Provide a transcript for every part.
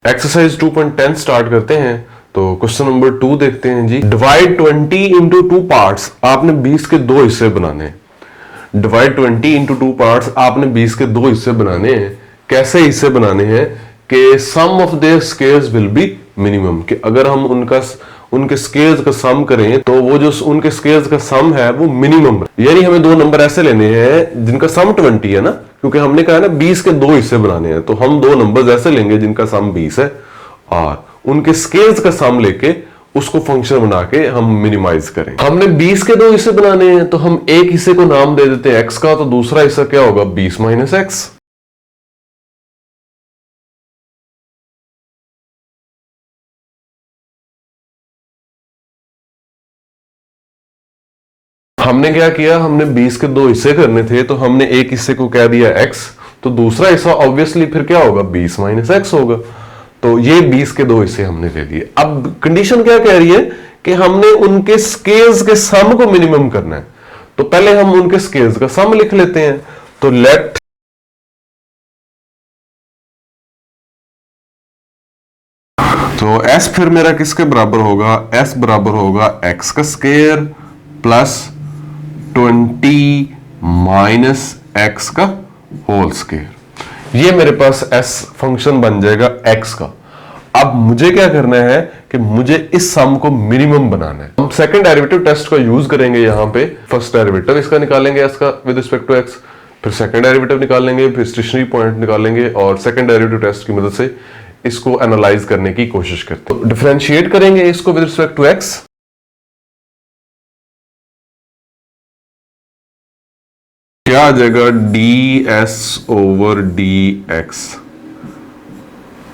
Exercise 2.10 start करते हैं। तो क्वेश्चन नंबर 2 देखते हैं जी। Divide 20 into 2 parts. आपने 20 के दो हिस्से बनाने हैं। डिवाइड 20 इंटू 2 पार्ट्स, आपने 20 के दो हिस्से बनाने हैं। कैसे हिस्से बनाने हैं कि sum of their squares will be minimum, कि अगर हम उनके स्क्वेयर्स का सम करें तो वो जो उनके स्क्वेयर्स का सम है वो मिनिमम, यानी हमें दो नंबर ऐसे लेने हैं जिनका सम 20 है ना, क्योंकि हमने कहा ना 20 के दो हिस्से बनाने हैं, तो हम दो नंबर्स ऐसे लेंगे जिनका सम 20 है और उनके स्केल्स का सम लेके उसको फंक्शन बना के हम मिनिमाइज करें। हमने 20 के दो हिस्से बनाने हैं तो हम एक हिस्से को नाम दे देते हैं x का, तो दूसरा हिस्सा क्या होगा 20 माइनस एक्स। हमने क्या किया, हमने 20 के दो हिस्से करने थे तो हमने एक हिस्से को कह दिया x, तो दूसरा हिस्सा ऑब्वियसली फिर क्या होगा 20 माइनस एक्स होगा। तो ये 20 के दो हिस्से हमने ले लिए। अब कंडीशन क्या कह रही है कि हमने उनके स्केल्स के सम को मिनिमम करना है, तो पहले हम उनके स्केल्स का सम लिख लेते हैं। तो लेट तो s फिर मेरा किसके बराबर होगा, s बराबर होगा x का स्केयर प्लस 20 माइनस एक्स का होल स्केयर। ये मेरे पास s फंक्शन बन जाएगा x का। अब मुझे क्या करना है कि मुझे इस सम को मिनिमम बनाना है। हम सेकंड डेरिवेटिव टेस्ट का यूज करेंगे। यहां पे फर्स्ट डेरिवेटिव इसका निकालेंगे s का विद रिस्पेक्ट टू x, फिर सेकंड डेरिवेटिव निकालेंगे, फिर स्टेशनरी पॉइंट निकालेंगे और सेकंड डेरिवेटिव टेस्ट की मदद से इसको एनालाइज करने की कोशिश करते हैं। डिफरेंशिएट करेंगे इसको विद रिस्पेक्ट टू x। क्या आ जाएगा ds ओवर dx।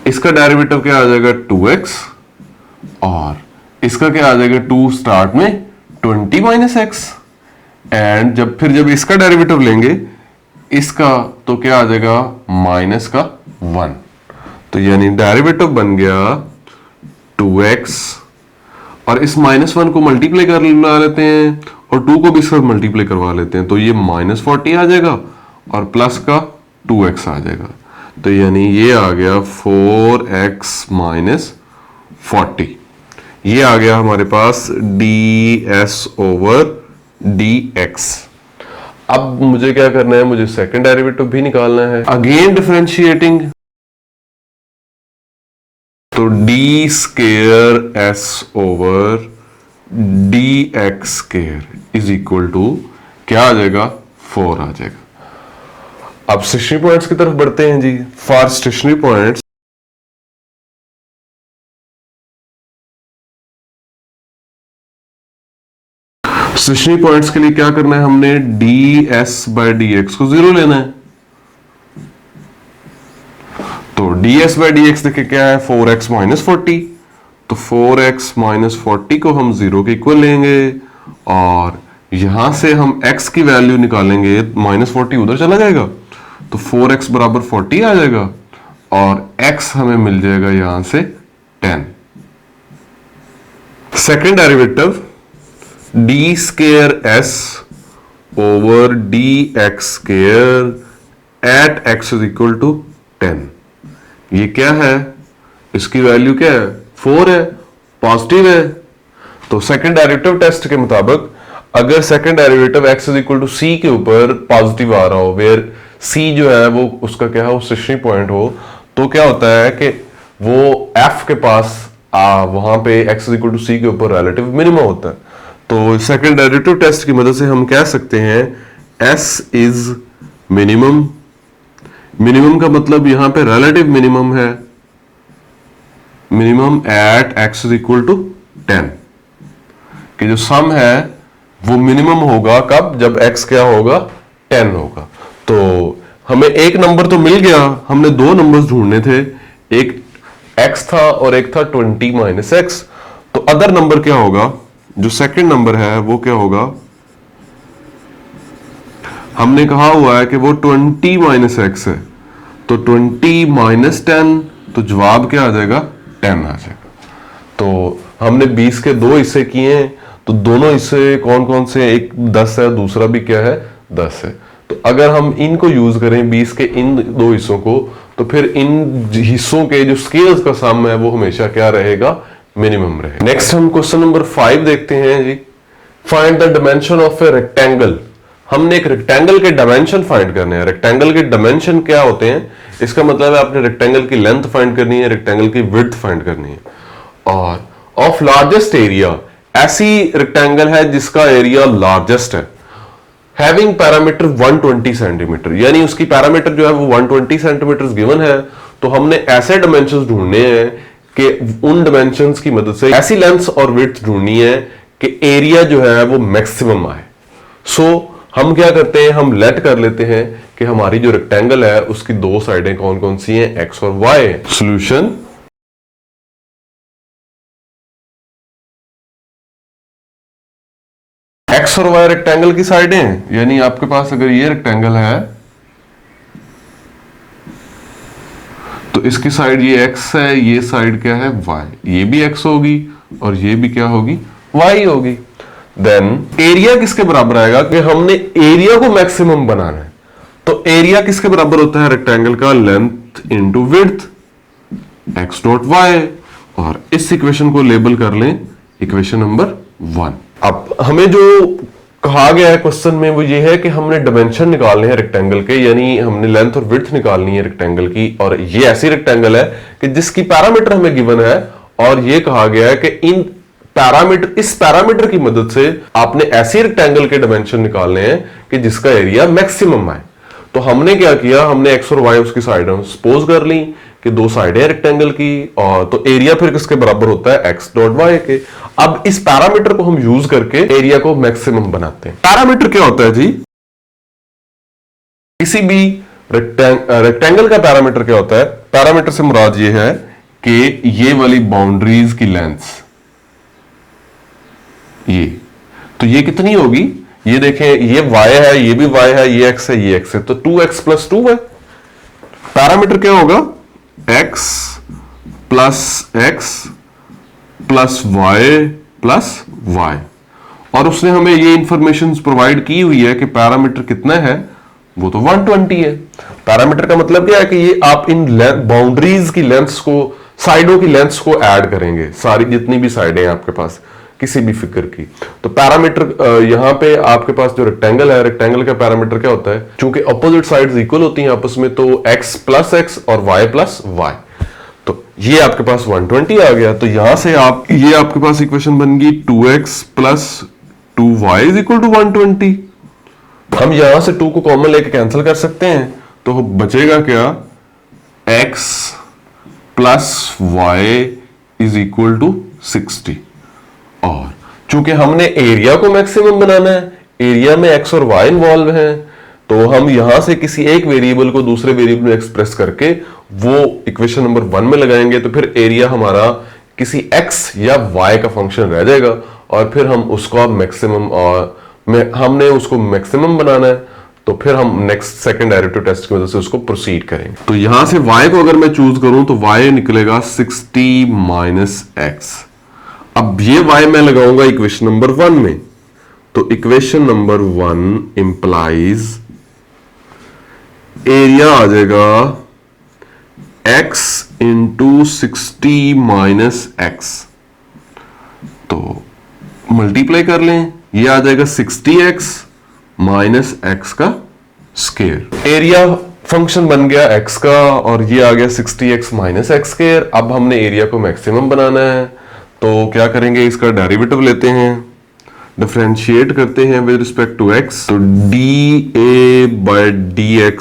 इसका डेरिवेटिव क्या आ जाएगा 2x और इसका क्या आ जाएगा 2 स्टार्ट में 20 माइनस एक्स, एंड जब इसका डेरिवेटिव लेंगे इसका तो क्या आ जाएगा माइनस का 1। तो यानी डेरिवेटिव बन गया 2x और इस -1 को मल्टीप्लाई कर लेते हैं और 2 को भी इसका मल्टीप्लाई करवा लेते हैं, तो ये -40 आ जाएगा और प्लस का 2x आ जाएगा। तो यानी ये आ गया 4x माइनस 40। ये आ गया हमारे पास ds ओवर dx। अब मुझे क्या करना है, मुझे सेकंड डेरिवेटिव भी निकालना है। अगेन डिफरेंशिएटिंग, तो d square s over dx square is equal to क्या आ जाएगा 4 आ जाएगा। अब स्टेशनरी पॉइंट्स की तरफ बढ़ते हैं जी। For stationary points stationary points के लिए क्या करना है, हमने ds बाय dx को 0 लेना है। तो ds बाय dx देखिए क्या है 4x माइनस 40, तो 4x माइनस 40 को हम 0 के इक्वल लेंगे और यहां से हम x की वैल्यू निकालेंगे, -40 उधर चला जाएगा तो 4x बराबर 40 आ जाएगा और x हमें मिल जाएगा यहां से 10। Second derivative d square s over dx square at x is equal to 10। ये क्या है, इसकी वैल्यू क्या है 4 है, पॉजिटिव है। तो सेकंड डेरिवेटिव टेस्ट के मुताबिक अगर second derivative x is equal to c के ऊपर पॉजिटिव आ रहा हो, वेयर c जो है वो उसका क्या है वो स्टेशनरी पॉइंट हो, तो क्या होता है कि वो f के पास वहां पे x is equal to c के ऊपर रिलेटिव मिनिमम होता है। तो सेकंड डेरिवेटिव टेस्ट की मदद से हम कह सकते हैं s इज मिनिमम। मिनिमम का मतलब यहां पे रिलेटिव मिनिमम है, minimum at x is equal to 10, कि जो सम है वो मिनिमम होगा कब, जब x क्या होगा 10 होगा। तो हमें एक नंबर तो मिल गया, हमने दो नंबर्स ढूंढने थे, एक x था और एक था 20 माइनस एक्स। तो अदर नंबर क्या होगा, जो सेकंड नंबर है वो क्या होगा, हमने कहा हुआ है कि वो 20 माइनस एक्स है, तो 20 माइनस 10, तो जवाब क्या आ जाएगा 10 आ जाएगा। तो हमने 20 के दो हिस्से किए हैं, तो दोनों हिस्से कौन कौन से, एक 10 है, दूसरा भी क्या है 10 है। तो अगर हम इनको यूज करें 20 के इन दो हिस्सों को, तो फिर इन हिस्सों के जो स्केल्स का सम है वो हमेशा क्या रहेगा, मिनिमम रहेगा। नेक्स्ट हम क्वेश्चन नंबर 5 देखते हैं जी। Find the dimension of a rectangle. हमने एक रेक्टेंगल के डायमेंशन फाइंड करने हैं। रेक्टेंगल के डायमेंशन क्या होते हैं, इसका मतलब है आपने रेक्टेंगल की लेंथ फाइंड करनी है, रेक्टेंगल की विड्थ फाइंड करनी है। और ऑफ लार्जेस्ट एरिया, ऐसी रेक्टेंगल है जिसका एरिया लार्जेस्ट है, हैविंग पैरामीटर 120 सेंटीमीटर, यानी उसकी पैरामीटर जो है वो 120 सेंटीमीटर गिवन है। तो हमने ऐसे डायमेंशंस ढूंढने हैं कि उन डायमेंशंस की मदद से ऐसी लेंथ और विड्थ ढूंढनी है कि एरिया जो है वो मैक्सिमम आए। सो हम क्या करते हैं, हम लेट कर लेते हैं कि हमारी जो रेक्टेंगल है उसकी दो साइडें कौन कौन सी हैं, एक्स और वाई। सॉल्यूशन, एक्स और वाई रेक्टेंगल की साइडें हैं, यानी आपके पास अगर ये रेक्टेंगल है तो इसकी साइड ये एक्स है, ये साइड क्या है, वाई। ये भी एक्स होगी और ये भी क्या होगी, वाई होगी। देन एरिया किसके बराबर आएगा कि हमने एरिया को मैक्सिमम बनाना है। तो एरिया किसके बराबर होता है, रेक्टेंगल का length into width, x dot y. और इस इक्वेशन को लेबल कर लें इक्वेशन नंबर 1। अब हमें जो कहा गया है क्वेश्चन में वो ये है कि हमने डायमेंशन निकालने हैं रेक्टेंगल के, यानी हमने लेंथ और विड्थ निकालनी है रेक्टेंगल की। और ये ऐसी रेक्टेंगल है कि जिसकी पैरामीटर हमें गिवन है और ये कहा गया है कि इन पैरामीटर, इस पैरामीटर की मदद से आपने ऐसी रेक्टेंगल के डायमेंशन निकालने हैं कि जिसका एरिया मैक्सिमम आए। तो हमने क्या किया, हमने एक्स और वाई उसकी साइड सपोज कर ली कि दो साइड है रेक्टेंगल की, और तो एरिया फिर किसके बराबर होता है, एक्स डॉट वाई के। अब इस पैरामीटर को हम यूज करके एरिया को मैक्सिमम बनाते हैं। पैरामीटर क्या होता है जी, किसी भी रेक्टेंगल का पैरामीटर क्या होता है, पैरामीटर से मुराद ये है कि ये वाली बाउंड्रीज की लेंथ, ये तो ये कितनी होगी, ये देखें ये y है, ये भी y है, ये x है, ये x है, तो 2x + 2 है। पैरामीटर क्या होगा, x + x + y + y। और उसने हमें ये इंफॉर्मेशन प्रोवाइड की हुई है कि पैरामीटर कितना है, वो तो 120 है। पैरामीटर का मतलब क्या है कि ये आप इन बाउंड्रीज की लेंथ्स को, साइडों की लेंथ्स को ऐड करेंगे, सारी जितनी भी साइडें हैं आपके पास किसी भी फिगर की। तो पैरामीटर यहां पे आपके पास जो रेक्टेंगल है, रेक्टेंगल का पैरामीटर क्या होता है, क्योंकि अपोजिट साइड्स इक्वल होती हैं आपस में, तो x + x और y + y। तो ये आपके पास 120 आ गया। तो यहां से आप, ये आपके पास इक्वेशन बन गई 2x + 2y = 120। हम यहां से 2 को कॉमन लेके कैंसिल कर सकते हैं, तो बचेगा क्या, x + y = 60। और चूंकि हमने एरिया को मैक्सिमम बनाना है, एरिया में x और y इन्वॉल्व हैं, तो हम यहां से किसी एक वेरिएबल को दूसरे वेरिएबल में एक्सप्रेस करके वो इक्वेशन नंबर 1 में लगाएंगे, तो फिर एरिया हमारा किसी x या y का फंक्शन रह जाएगा और फिर हम उसको मैक्सिमम, और हमने उसको मैक्सिमम बनाना है, तो फिर हम नेक्स्ट सेकंड डेरिवेटिव टेस्ट की वजह से उसको प्रोसीड करेंगे। तो यहां से y को अगर मैं चूज करूं तो y निकलेगा 60 - x। अब ये y मैं लगाऊंगा इक्वेशन नंबर 1 में, तो इक्वेशन नंबर 1 इंप्लाइज एरिया आ जाएगा x × 60 - x। तो मल्टीप्लाई कर लें, ये आ जाएगा 60x - x का स्क्वायर। एरिया फंक्शन बन गया x का और ये आ गया 60x - x स्क्वायर। अब हमने एरिया को मैक्सिमम बनाना है, तो क्या करेंगे, इसका डेरिवेटिव लेते हैं, डिफरेंशिएट करते हैं विद रिस्पेक्ट टू x। तो dA/dx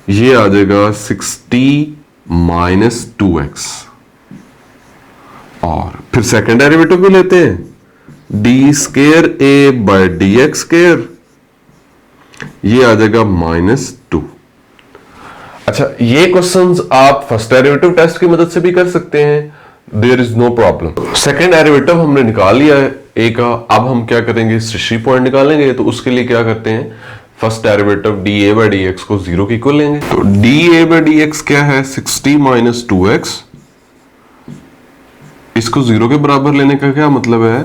ये आ जाएगा 60 - 2x। और फिर सेकंड डेरिवेटिव भी लेते हैं, d²A/dx², ये आ जाएगा -2। अच्छा, ये क्वेश्चंस आप फर्स्ट डेरिवेटिव टेस्ट की मदद से भी कर सकते हैं, there is no problem. Second derivative हमने निकाल लिया है ए का, अब हम क्या करेंगे, स्टेशनरी पॉइंट निकालेंगे। तो उसके लिए क्या करते हैं, फर्स्ट डेरिवेटिव dA/dx को 0 के इक्वल लेंगे। तो dA/dx क्या है, 60 - 2x। इसको 0 के बराबर लेने का क्या मतलब है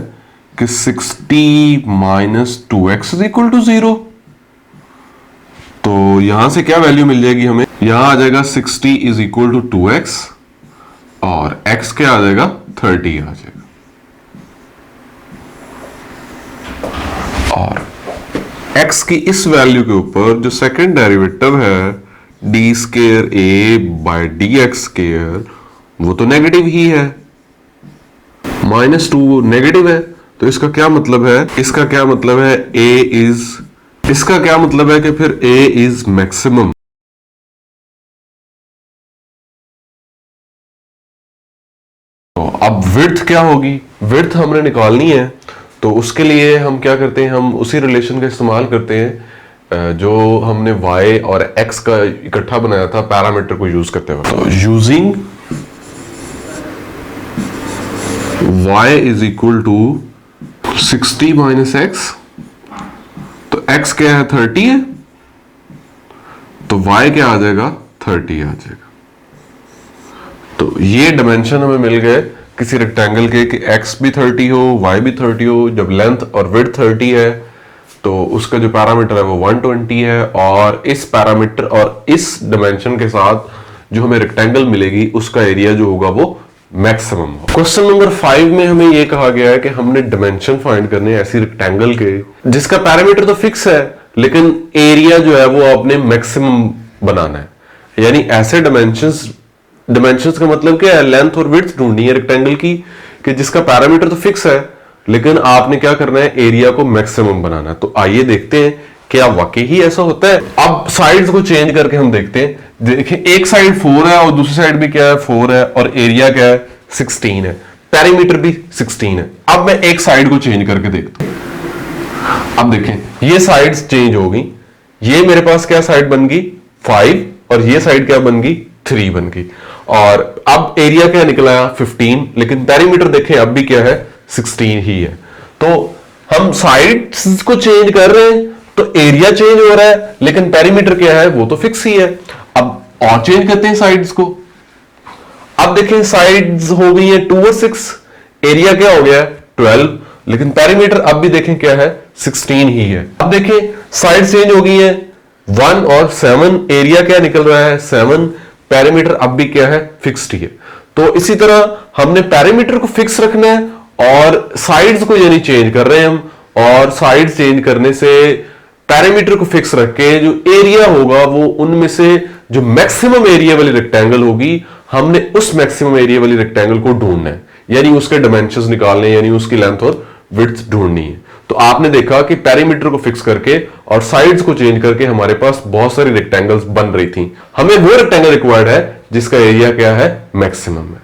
कि 60 - 2x = 0। तो यहां से क्या वैल्यू मिल जाएगी हमें, यहां आ जाएगा 60 इज इक्वल टू 2x और x क्या आ जाएगा 30 आ जाएगा। और x की इस वैल्यू के ऊपर जो सेकंड डेरिवेटिव है डी स्केयर ए बाय डी एक्स स्केयर वो तो नेगेटिव ही है, -2 नेगेटिव है। तो इसका क्या मतलब है, इसका क्या मतलब है इसका क्या मतलब है कि फिर a इज मैक्सिमम। तो अब विड्थ क्या होगी, विड्थ हमने निकालनी है। तो उसके लिए हम क्या करते हैं, हम उसी रिलेशन का इस्तेमाल करते हैं जो हमने y और x का इकट्ठा बनाया था पैरामीटर को यूज करते हुए। तो using y is equal to 60 minus x, तो x क्या है 30 है, तो y क्या आ जाएगा 30 आ जाएगा। तो ये डायमेंशन हमें मिल गए किसी रेक्टेंगल के कि x भी 30 हो y भी 30 हो। जब लेंथ और विड्थ 30 है तो उसका जो पैरामीटर है वो 120 है, और इस पैरामीटर और इस डायमेंशन के साथ जो हमें रेक्टेंगल मिलेगी उसका एरिया जो होगा वो मैक्सिमम हो। क्वेश्चन नंबर 5 में हमें ये कहा गया है कि हमने डायमेंशन फाइंड करने ऐसी रेक्टेंगल के जिसका पैरामीटर तो फिक्स है लेकिन एरिया जो है वो आपने मैक्सिमम बनाना है। यानी ऐसे डायमेंशंस का मतलब क्या है, लेंथ और विड्थ ढूंढनी है रेक्टेंगल की कि जिसका पैरामीटर तो फिक्स है लेकिन आपने क्या करना है, एरिया को मैक्सिमम बनाना है। तो आइए देखते हैं क्या वाकई ही ऐसा होता है। अब साइड्स को चेंज करके हम देखते हैं। देखिए एक साइड 4 है और दूसरी साइड भी क्या है 4 है, और एरिया क्या है 16 है, पैरीमीटर भी 16 है। अब मैं एक साइड को चेंज करके देखता हूं। अब देखें ये साइड्स चेंज हो गई, ये मेरे पास क्या साइड बन गई 5 और ये साइड क्या बन गई 3 बन गई। और अब एरिया क्या निकला 15, लेकिन पैरीमीटर देखें अब भी क्या है 16 ही है। तो हम साइड्स को चेंज कर रहे हैं तो एरिया चेंज हो रहा है लेकिन पैरीमीटर क्या है वो तो फिक्स ही है। अब और चेंज करते हैं साइड्स को। अब देखें साइड्स हो गई है 2 और 6, एरिया क्या हो गया 12, लेकिन पैरीमीटर अब भी देखें क्या है 16 ही है। अब देखें साइड चेंज हो गई है 1 और 7, एरिया क्या निकल रहा है 7, पैरीमीटर अब भी क्या है फिक्स्ड ही है। तो इसी तरह हमने पैरीमीटर को फिक्स रखना है और साइड्स को यानी चेंज कर रहे हैं हम, और साइड चेंज करने से पैरामीटर को फिक्स रख के जो एरिया होगा वो उनमें से जो मैक्सिमम एरिया वाली रेक्टेंगल होगी हमने उस मैक्सिमम एरिया वाली रेक्टेंगल को ढूंढना है, यानी उसके डायमेंशंस निकालने, यानी उसकी लेंथ और विड्थ ढूंढनी है। तो आपने देखा कि पैरामीटर को फिक्स करके और साइड्स को चेंज करके हमारे पास बहुत सारी रेक्टेंगल्स बन रही थी। हमें वो रेक्टेंगल रिक्वायर्ड है जिसका एरिया क्या है मैक्सिमम है।